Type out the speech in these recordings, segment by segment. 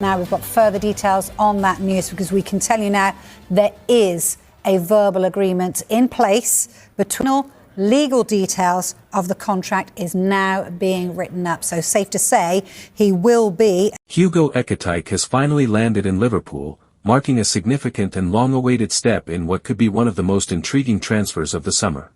Now we've got further details on that news because we can tell you now there is a verbal agreement in place between legal details of the contract is now being written up. So safe to say he will be. Hugo Ekitike has finally landed in Liverpool, marking a significant and long-awaited step in what could be one of the most intriguing transfers of the summer.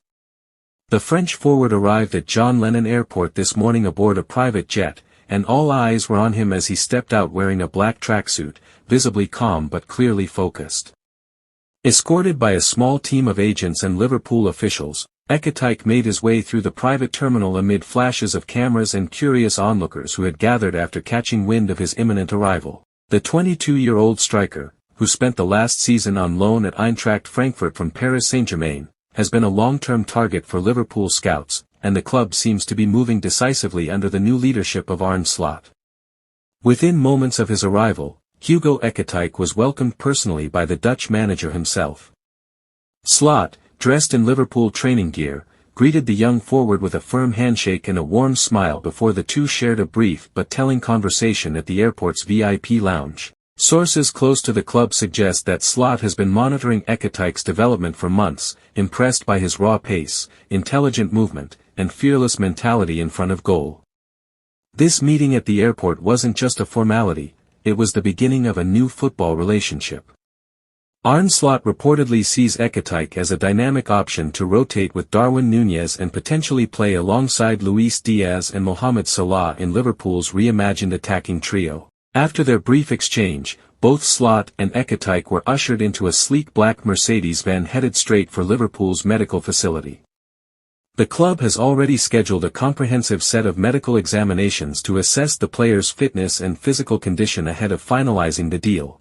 The French forward arrived at John Lennon Airport this morning aboard a private jet, and all eyes were on him as he stepped out wearing a black tracksuit, visibly calm but clearly focused. Escorted by a small team of agents and Liverpool officials, Ekitike made his way through the private terminal amid flashes of cameras and curious onlookers who had gathered after catching wind of his imminent arrival. The 22-year-old striker, who spent the last season on loan at Eintracht Frankfurt from Paris Saint-Germain, has been a long-term target for Liverpool scouts, and the club seems to be moving decisively under the new leadership of Arne Slot. Within moments of his arrival, Hugo Ekitike was welcomed personally by the Dutch manager himself. Slot, dressed in Liverpool training gear, greeted the young forward with a firm handshake and a warm smile before the two shared a brief but telling conversation at the airport's VIP lounge. Sources close to the club suggest that Slot has been monitoring Ekitike's development for months, impressed by his raw pace, intelligent movement, and fearless mentality in front of goal. This meeting at the airport wasn't just a formality, it was the beginning of a new football relationship. Arne Slot reportedly sees Ekitike as a dynamic option to rotate with Darwin Núñez and potentially play alongside Luis Diaz and Mohamed Salah in Liverpool's reimagined attacking trio. After their brief exchange, both Slot and Ekitike were ushered into a sleek black Mercedes van headed straight for Liverpool's medical facility. The club has already scheduled a comprehensive set of medical examinations to assess the player's fitness and physical condition ahead of finalizing the deal.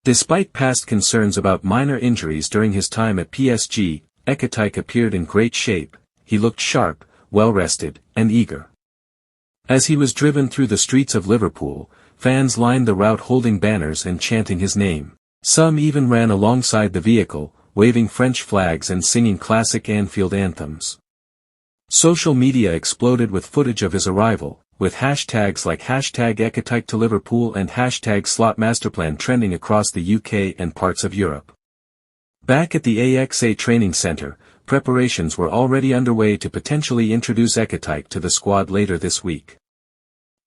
Despite past concerns about minor injuries during his time at PSG, Ekitike appeared in great shape. He looked sharp, well-rested, and eager. As he was driven through the streets of Liverpool, fans lined the route holding banners and chanting his name. Some even ran alongside the vehicle, waving French flags and singing classic Anfield anthems. Social media exploded with footage of his arrival, with hashtags like #EkitikeToLiverpool and #SlotMasterplan trending across the UK and parts of Europe. Back at the AXA training centre, preparations were already underway to potentially introduce Ekitike to the squad later this week.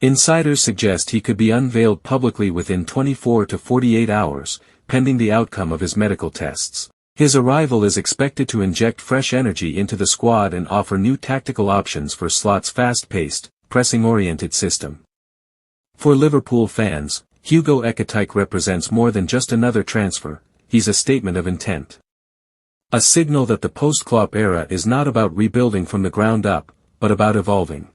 Insiders suggest he could be unveiled publicly within 24 to 48 hours, pending the outcome of his medical tests. His arrival is expected to inject fresh energy into the squad and offer new tactical options for Slot's fast-paced, pressing-oriented system. For Liverpool fans, Hugo Ekitike represents more than just another transfer, he's a statement of intent. A signal that the post-Klopp era is not about rebuilding from the ground up, but about evolving.